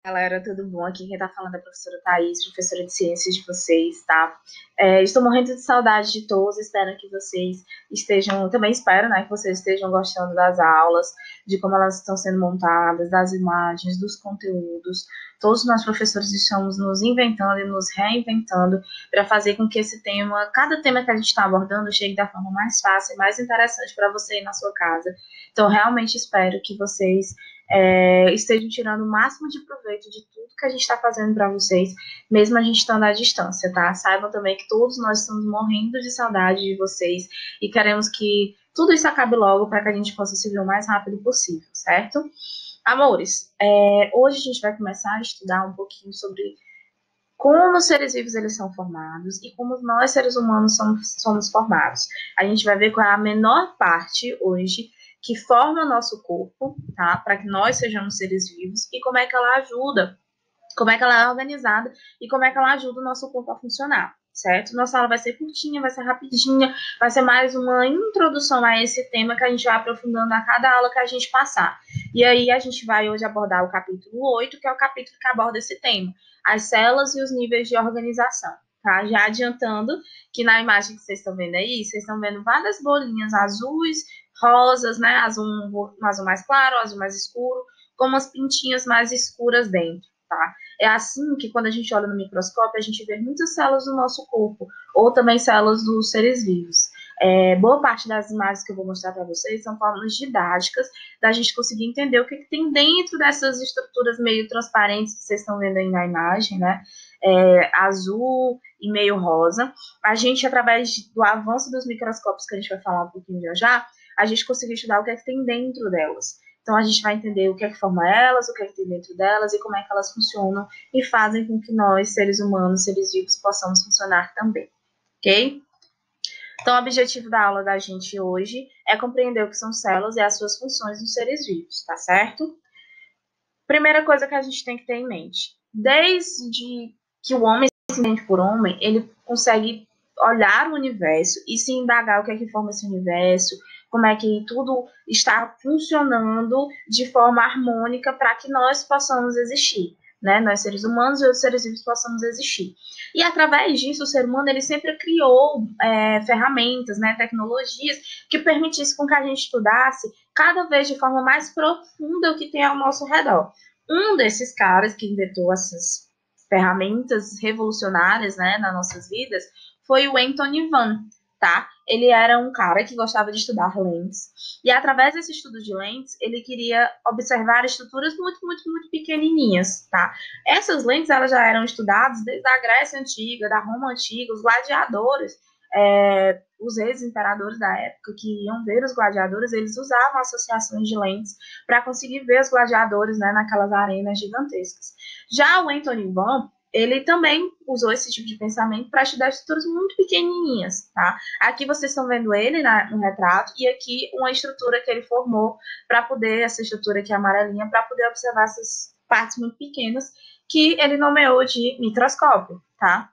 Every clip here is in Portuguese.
Galera, tudo bom? Aqui quem tá falando é a professora Thaís, professora de ciências de vocês, tá? Estou morrendo de saudade de todos, espero que vocês estejam, também espero, né, que vocês estejam gostando das aulas, de como elas estão sendo montadas, das imagens, dos conteúdos. Todos nós professores estamos nos inventando e nos reinventando para fazer com que esse tema, cada tema que a gente está abordando, chegue da forma mais fácil e mais interessante para você aí na sua casa. Então, realmente espero que vocês estejam tirando o máximo de proveito de tudo que a gente está fazendo para vocês, mesmo a gente estando à distância, tá? Saibam também que todos nós estamos morrendo de saudade de vocês e queremos que tudo isso acabe logo para que a gente possa se ver o mais rápido possível, certo? Amores, hoje a gente vai começar a estudar um pouquinho sobre como os seres vivos eles são formados e como nós, seres humanos, somos formados. A gente vai ver qual é a menor parte hoje que forma nosso corpo, tá? Para que nós sejamos seres vivos e como é que ela ajuda, como é que ela é organizada e como é que ela ajuda o nosso corpo a funcionar, certo? Nossa aula vai ser curtinha, vai ser rapidinha, vai ser mais uma introdução a esse tema que a gente vai aprofundando a cada aula que a gente passar. E aí a gente vai hoje abordar o capítulo 8, que é o capítulo que aborda esse tema, as células e os níveis de organização. Tá? Já adiantando que na imagem que vocês estão vendo aí, vocês estão vendo várias bolinhas azuis, rosas, né? Um azul mais claro, um azul mais escuro, com umas pintinhas mais escuras dentro, tá? É assim que quando a gente olha no microscópio, a gente vê muitas células do nosso corpo, ou também células dos seres vivos. Boa parte das imagens que eu vou mostrar para vocês são formas didáticas da gente conseguir entender o que tem dentro dessas estruturas meio transparentes que vocês estão vendo aí na imagem, né? Azul e meio rosa. A gente, através do avanço dos microscópios, que a gente vai falar um pouquinho já, a gente conseguiu estudar o que tem dentro delas. Então, a gente vai entender o que que forma elas, o que tem dentro delas e como é que elas funcionam e fazem com que nós, seres humanos, seres vivos, possamos funcionar também, ok? Então, o objetivo da aula da gente hoje é compreender o que são células e as suas funções nos seres vivos, tá certo? Primeira coisa que a gente tem que ter em mente: desde que o homem se entende por homem, ele consegue olhar o universo e se indagar o que é que forma esse universo, como é que tudo está funcionando de forma harmônica para que nós possamos existir, né? Nós, seres humanos e os seres vivos, possamos existir. E através disso, o ser humano ele sempre criou ferramentas, né, tecnologias que permitissem com que a gente estudasse cada vez de forma mais profunda o que tem ao nosso redor. Um desses caras que inventou essas ferramentas revolucionárias, né, nas nossas vidas foi o Anthony Van, tá? Ele era um cara que gostava de estudar lentes e através desse estudo de lentes ele queria observar estruturas muito, muito, muito pequenininhas, tá? Essas lentes elas já eram estudadas desde a Grécia Antiga, da Roma Antiga, os gladiadores, os ex-imperadores da época que iam ver os gladiadores, eles usavam associações de lentes para conseguir ver os gladiadores, né, naquelas arenas gigantescas. Já o Anthony Van, ele também usou esse tipo de pensamento para estudar estruturas muito pequenininhas, tá? Aqui vocês estão vendo ele no retrato e aqui uma estrutura que ele formou para poder, essa estrutura aqui amarelinha, para poder observar essas partes muito pequenas que ele nomeou de microscópio, tá?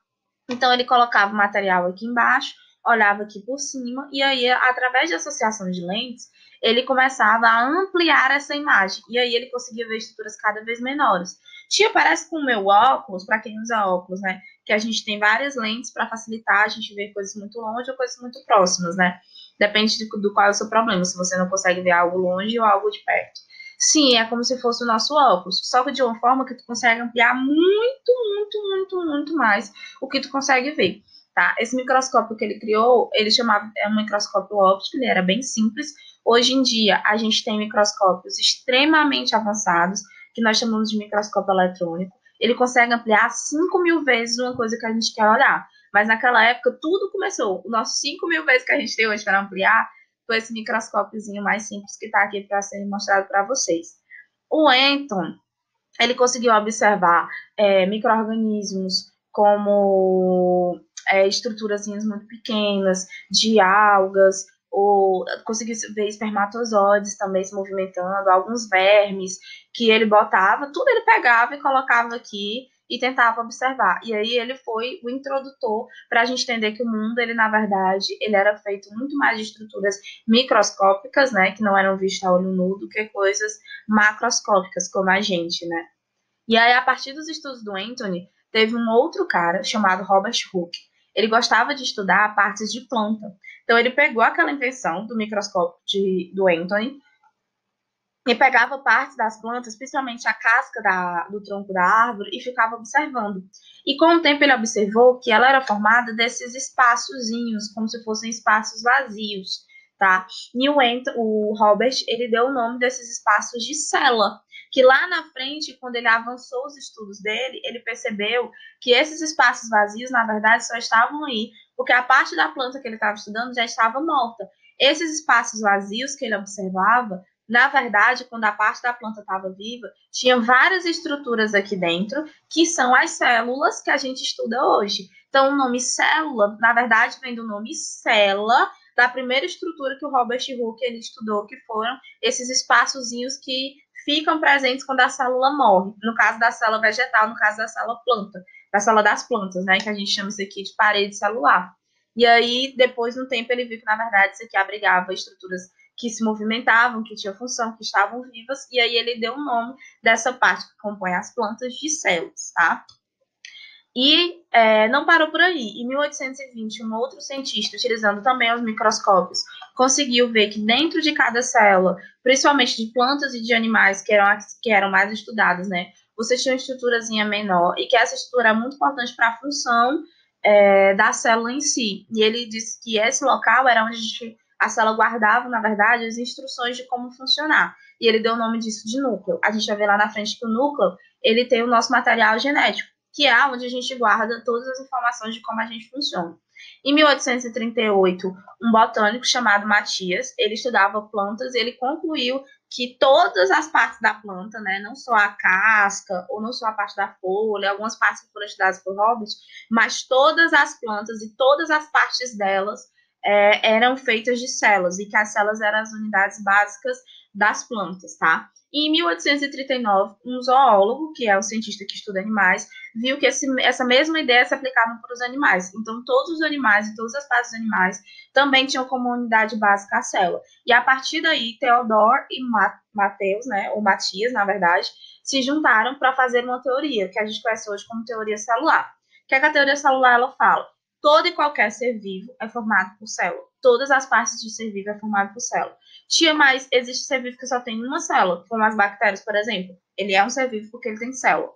Então ele colocava o material aqui embaixo, olhava aqui por cima, e aí, através de associação de lentes, ele começava a ampliar essa imagem. E aí ele conseguia ver estruturas cada vez menores. Tia, parece com o meu óculos, para quem usa óculos, né? Que a gente tem várias lentes para facilitar a gente ver coisas muito longe ou coisas muito próximas, né? Depende do qual é o seu problema, se você não consegue ver algo longe ou algo de perto. Sim, é como se fosse o nosso óculos, só que de uma forma que tu consegue ampliar muito, muito, muito, muito mais o que tu consegue ver, tá? Esse microscópio que ele criou, ele chamava, é um microscópio óptico, ele era bem simples. Hoje em dia, a gente tem microscópios extremamente avançados, que nós chamamos de microscópio eletrônico. Ele consegue ampliar 5.000 vezes uma coisa que a gente quer olhar. Mas naquela época, tudo começou. O nosso 5.000 vezes que a gente tem hoje para ampliar foi esse microscópiozinho mais simples que está aqui para ser mostrado para vocês. O Anton, ele conseguiu observar micro-organismos como estruturazinhas muito pequenas, de algas, ou conseguiu ver espermatozoides também se movimentando, alguns vermes que ele botava, tudo ele pegava e colocava aqui e tentava observar. E aí ele foi o introdutor para a gente entender que o mundo, ele na verdade, ele era feito muito mais de estruturas microscópicas, né, que não eram vistas a olho nu, do que coisas macroscópicas, como a gente, né? E aí, a partir dos estudos do Anthony, teve um outro cara chamado Robert Hooke. Ele gostava de estudar partes de planta. Então, ele pegou aquela invenção do microscópio do Anthony e pegava partes das plantas, principalmente a casca do tronco da árvore, e ficava observando. E com o tempo ele observou que ela era formada desses espaçozinhos, como se fossem espaços vazios, tá? E o Robert, ele deu o nome desses espaços de célula, que lá na frente, quando ele avançou os estudos dele, ele percebeu que esses espaços vazios, na verdade, só estavam aí porque a parte da planta que ele estava estudando já estava morta. Esses espaços vazios que ele observava, na verdade, quando a parte da planta estava viva, tinha várias estruturas aqui dentro, que são as células que a gente estuda hoje. Então, o nome célula, na verdade, vem do nome célula, da primeira estrutura que o Robert Hooke ele estudou, que foram esses espaçozinhos que ficam presentes quando a célula morre. No caso da célula vegetal, no caso da célula planta, da célula das plantas, né, que a gente chama isso aqui de parede celular. E aí, depois, no tempo, ele viu que, na verdade, isso aqui abrigava estruturas que se movimentavam, que tinham função, que estavam vivas, e aí ele deu o nome dessa parte que compõe as plantas de células, tá? E não parou por aí. Em 1820, um outro cientista, utilizando também os microscópios, conseguiu ver que dentro de cada célula, principalmente de plantas e de animais que eram mais estudados, né? Você tinha uma estruturazinha menor e que essa estrutura é muito importante para a função da célula em si. E ele disse que esse local era onde a célula guardava, na verdade, as instruções de como funcionar. E ele deu o nome disso de núcleo. A gente vai ver lá na frente que o núcleo ele tem o nosso material genético, que é onde a gente guarda todas as informações de como a gente funciona. Em 1838, um botânico chamado Matias, ele estudava plantas e ele concluiu que todas as partes da planta, né, não só a casca ou não só a parte da folha, algumas partes que foram estudadas por Robert, mas todas as plantas e todas as partes delas eram feitas de células, e que as células eram as unidades básicas das plantas, tá? E em 1839, um zoólogo, que é o cientista que estuda animais, viu que essa mesma ideia se aplicava para os animais. Então, todos os animais e todas as partes dos animais também tinham como unidade básica a célula. E a partir daí, Theodor e Mateus, né, ou Matias, na verdade, se juntaram para fazer uma teoria, que a gente conhece hoje como teoria celular. O que é que a teoria celular ela fala? Todo e qualquer ser vivo é formado por célula. Todas as partes de ser vivo é formado por célula. Mas existe ser vivo que só tem uma célula, como as bactérias, por exemplo. Ele é um ser vivo porque ele tem célula.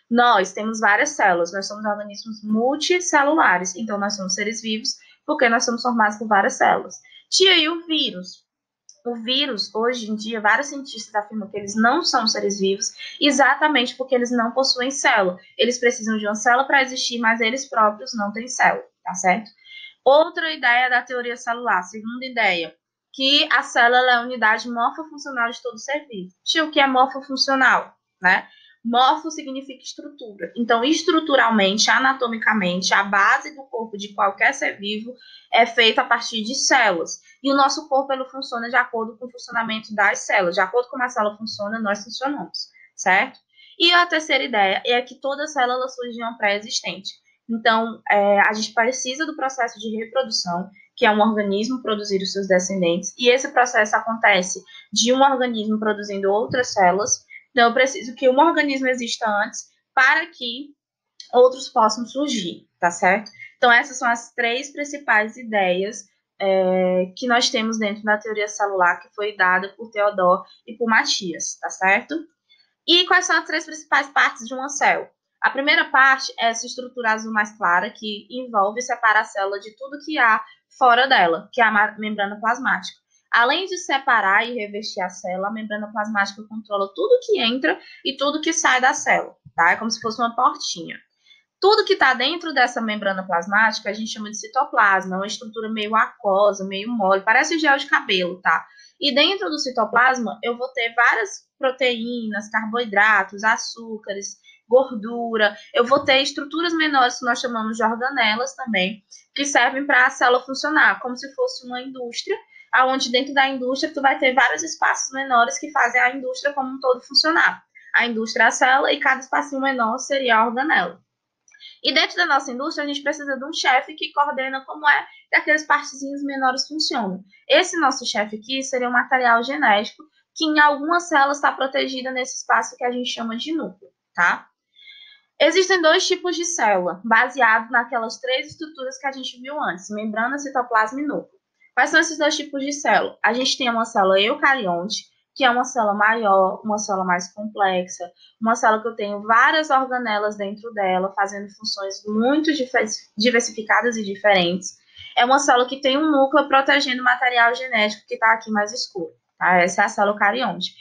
Nós temos várias células, nós somos organismos multicelulares, então nós somos seres vivos porque nós somos formados por várias células. E o vírus? O vírus, hoje em dia, vários cientistas afirmam que eles não são seres vivos exatamente porque eles não possuem célula. Eles precisam de uma célula para existir, mas eles próprios não têm célula, tá certo? Outra ideia da teoria celular, segunda ideia, que a célula é a unidade morfofuncional de todo ser vivo. O que é morfofuncional, né? Morfo significa estrutura. Então, estruturalmente, anatomicamente, a base do corpo de qualquer ser vivo é feita a partir de células. E o nosso corpo ele funciona de acordo com o funcionamento das células. De acordo com como a célula funciona, nós funcionamos, certo? E a terceira ideia é que toda célula surge de uma pré-existente. Então, a gente precisa do processo de reprodução, que é um organismo produzir os seus descendentes, e esse processo acontece de um organismo produzindo outras células. Então, eu preciso que um organismo exista antes para que outros possam surgir, tá certo? Então, essas são as três principais ideias que nós temos dentro da teoria celular, que foi dada por Theodor e por Matias, tá certo? E quais são as três principais partes de uma célula? A primeira parte é essa estrutura azul mais clara, que envolve separar a célula de tudo que há fora dela, que é a membrana plasmática. Além de separar e revestir a célula, a membrana plasmática controla tudo que entra e tudo que sai da célula, tá? É como se fosse uma portinha. Tudo que está dentro dessa membrana plasmática a gente chama de citoplasma, é uma estrutura meio aquosa, meio mole, parece gel de cabelo, tá? E dentro do citoplasma eu vou ter várias proteínas, carboidratos, açúcares, gordura. Eu vou ter estruturas menores que nós chamamos de organelas também, que servem para a célula funcionar, como se fosse uma indústria, onde dentro da indústria tu vai ter vários espaços menores que fazem a indústria como um todo funcionar. A indústria é a célula e cada espacinho menor seria a organela. E dentro da nossa indústria, a gente precisa de um chefe que coordena como é que aqueles partezinhos menores funcionam. Esse nosso chefe aqui seria um material genético que em algumas células está protegida nesse espaço que a gente chama de núcleo, tá? Existem dois tipos de célula, baseados naquelas três estruturas que a gente viu antes, membrana, citoplasma e núcleo. Quais são esses dois tipos de célula? A gente tem uma célula eucarionte, que é uma célula maior, uma célula mais complexa, uma célula que eu tenho várias organelas dentro dela, fazendo funções muito diversificadas e diferentes. É uma célula que tem um núcleo protegendo o material genético que está aqui mais escuro. Tá? Essa é a célula eucarionte.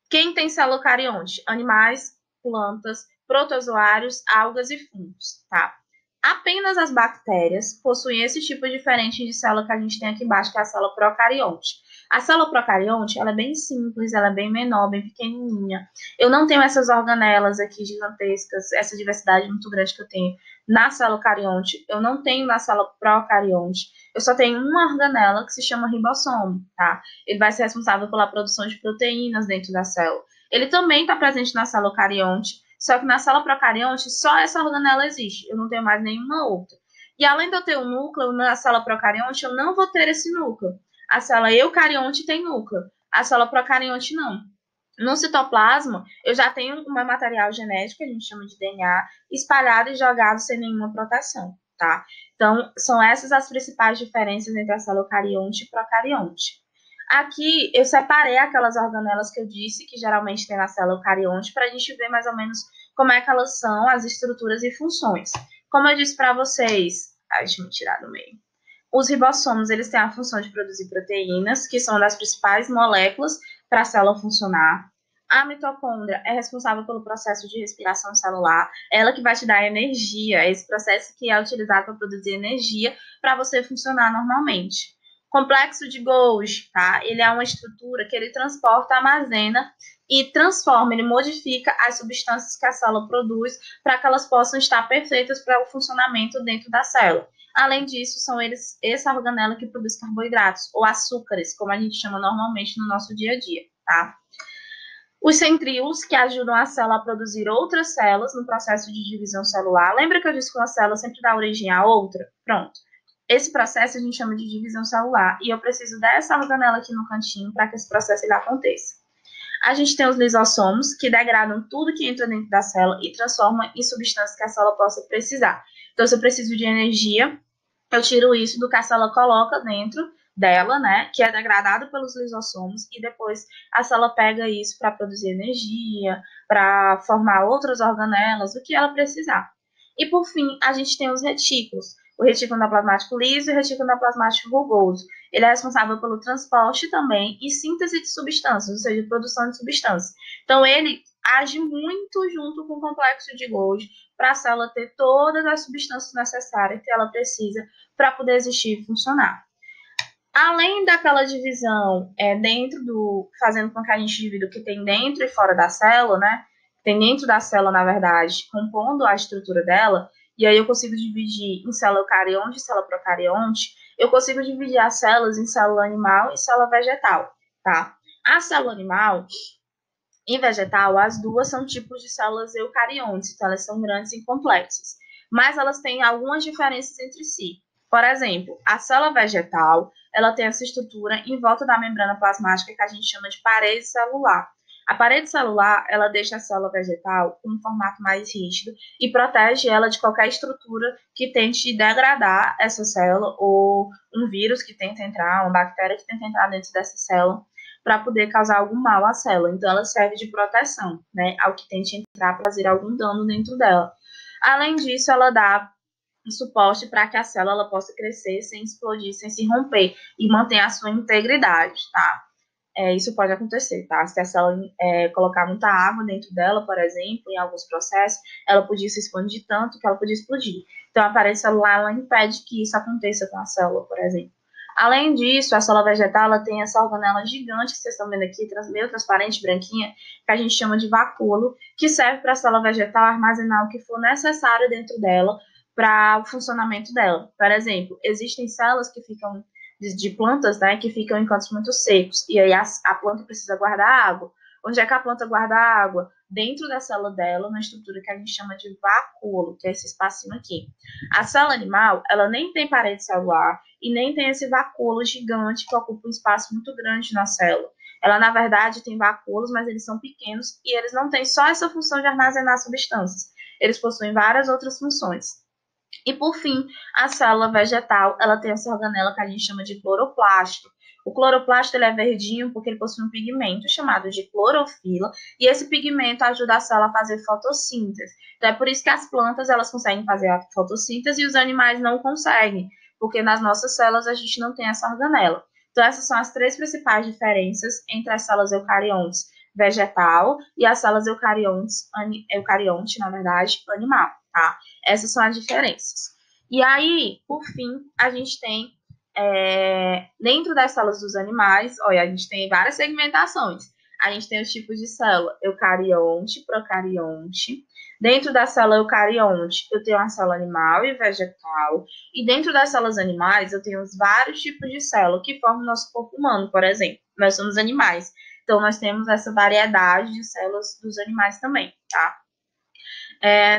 Quem tem célula eucarionte? Animais, plantas, protozoários, algas e fungos, tá? Apenas as bactérias possuem esse tipo diferente de célula que a gente tem aqui embaixo, que é a célula procarionte. A célula procarionte, ela é bem simples, ela é bem menor, bem pequenininha. Eu não tenho essas organelas aqui gigantescas, essa diversidade muito grande que eu tenho na célula eucarionte. Eu não tenho na célula procarionte. Eu só tenho uma organela que se chama ribossomo, tá? Ele vai ser responsável pela produção de proteínas dentro da célula. Ele também está presente na célula eucarionte, só que na célula procarionte só essa organela existe. Eu não tenho mais nenhuma outra. E além de eu ter um núcleo, na célula procarionte eu não vou ter esse núcleo. A célula eucarionte tem núcleo, a célula procarionte não. No citoplasma, eu já tenho um material genético, que a gente chama de DNA, espalhado e jogado sem nenhuma proteção, tá? Então, são essas as principais diferenças entre a célula eucarionte e procarionte. Aqui, eu separei aquelas organelas que eu disse, que geralmente tem na célula eucarionte, para a gente ver mais ou menos como é que elas são, as estruturas e funções. Como eu disse para vocês... deixa eu tirar do meio. Os ribossomos, eles têm a função de produzir proteínas, que são das principais moléculas para a célula funcionar. A mitocôndria é responsável pelo processo de respiração celular, ela que vai te dar energia, esse processo que é utilizado para produzir energia para você funcionar normalmente. Complexo de Golgi, tá? Ele é uma estrutura que ele transporta, armazena e transforma, ele modifica as substâncias que a célula produz para que elas possam estar perfeitas para o funcionamento dentro da célula. Além disso, são eles, essa organela que produz carboidratos, ou açúcares, como a gente chama normalmente no nosso dia a dia, tá? Os centríolos, que ajudam a célula a produzir outras células no processo de divisão celular. Lembra que eu disse que uma célula sempre dá origem a outra? Pronto. Esse processo a gente chama de divisão celular, e eu preciso dessa organela aqui no cantinho para que esse processo ele aconteça. A gente tem os lisossomos, que degradam tudo que entra dentro da célula e transformam em substâncias que a célula possa precisar. Então, se eu preciso de energia, eu tiro isso do que a célula coloca dentro dela, né, que é degradado pelos lisossomos, e depois a célula pega isso para produzir energia, para formar outras organelas, o que ela precisar. E, por fim, a gente tem os retículos, o retículo endoplasmático liso e o retículo endoplasmático rugoso. Ele é responsável pelo transporte também e síntese de substâncias, ou seja, produção de substâncias. Então, ele age muito junto com o complexo de Golgi para a célula ter todas as substâncias necessárias que ela precisa para poder existir e funcionar. Além daquela divisão dentro do... fazendo com que a gente divida o que tem dentro e fora da célula, né? Tem dentro da célula, na verdade, compondo a estrutura dela, e aí eu consigo dividir em célula eucarionte e célula procarionte, eu consigo dividir as células em célula animal e célula vegetal, tá? A célula animal e vegetal, as duas são tipos de células eucariontes, então elas são grandes e complexas, mas elas têm algumas diferenças entre si. Por exemplo, a célula vegetal, ela tem essa estrutura em volta da membrana plasmática que a gente chama de parede celular. A parede celular, ela deixa a célula vegetal com um formato mais rígido e protege ela de qualquer estrutura que tente degradar essa célula, ou um vírus que tenta entrar, uma bactéria que tenta entrar dentro dessa célula, para poder causar algum mal à célula. Então, ela serve de proteção, né, ao que tente entrar para fazer algum dano dentro dela. Além disso, ela dá suporte para que a célula ela possa crescer sem explodir, sem se romper, e manter a sua integridade, tá? Isso pode acontecer, tá? Se a célula colocar muita água dentro dela, por exemplo, em alguns processos, ela podia se expandir tanto que ela podia explodir. Então, a parede celular ela impede que isso aconteça com a célula, por exemplo. Além disso, a célula vegetal ela tem essa organela gigante que vocês estão vendo aqui, meio transparente, branquinha, que a gente chama de vacúolo, que serve para a célula vegetal armazenar o que for necessário dentro dela para o funcionamento dela. Por exemplo, existem células que ficam de plantas, né, que ficam em cantos muito secos, e aí a planta precisa guardar água. Onde é que a planta guarda a água? Dentro da célula dela, na estrutura que a gente chama de vacúolo, que é esse espacinho aqui. A célula animal, ela nem tem parede celular e nem tem esse vacúolo gigante que ocupa um espaço muito grande na célula. Ela, na verdade, tem vacúolos, mas eles são pequenos e eles não têm só essa função de armazenar substâncias. Eles possuem várias outras funções. E, por fim, a célula vegetal, ela tem essa organela que a gente chama de cloroplasto. O cloroplasto ele é verdinho porque ele possui um pigmento chamado de clorofila, e esse pigmento ajuda a célula a fazer fotossíntese. Então, é por isso que as plantas elas conseguem fazer a fotossíntese e os animais não conseguem, porque nas nossas células a gente não tem essa organela. Então, essas são as três principais diferenças entre as células eucariontes vegetal e as células eucarionte, na verdade, animal, tá? Essas são as diferenças. E aí, por fim, a gente tem, dentro das células dos animais, olha, a gente tem várias segmentações. A gente tem os tipos de célula eucarionte, procarionte. Dentro da célula eucarionte, eu tenho a célula animal e vegetal. E dentro das células animais, eu tenho os vários tipos de célula que formam o nosso corpo humano, por exemplo. Nós somos animais. Então, nós temos essa variedade de células dos animais também, tá?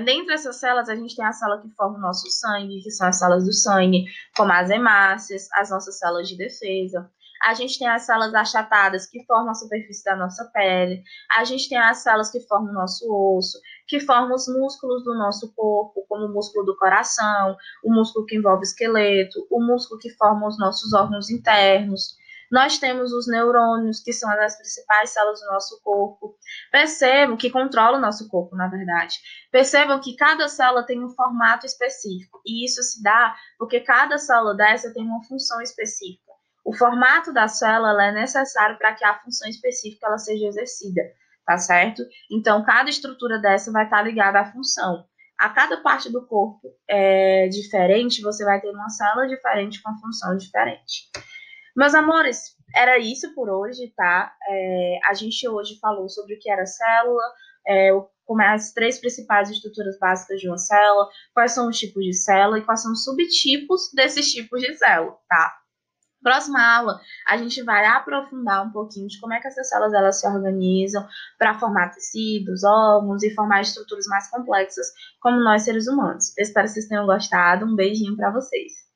Dentro dessas células, a gente tem a célula que forma o nosso sangue, que são as células do sangue, como as hemácias, as nossas células de defesa. A gente tem as células achatadas, que formam a superfície da nossa pele. A gente tem as células que formam o nosso osso, que formam os músculos do nosso corpo, como o músculo do coração, o músculo que envolve o esqueleto, o músculo que forma os nossos órgãos internos. Nós temos os neurônios, que são as principais células do nosso corpo. Percebam que controlam o nosso corpo, na verdade. Percebam que cada célula tem um formato específico. E isso se dá porque cada célula dessa tem uma função específica. O formato da célula é necessário para que a função específica ela seja exercida, tá certo? Então, cada estrutura dessa vai estar ligada à função. A cada parte do corpo diferente, você vai ter uma célula diferente com função diferente. Meus amores, era isso por hoje, tá? A gente hoje falou sobre o que era célula, como as três principais estruturas básicas de uma célula, quais são os tipos de célula e quais são os subtipos desses tipos de célula, tá? Próxima aula, a gente vai aprofundar um pouquinho de como é que essas células elas se organizam para formar tecidos, órgãos e formar estruturas mais complexas, como nós seres humanos. Eu espero que vocês tenham gostado. Um beijinho para vocês.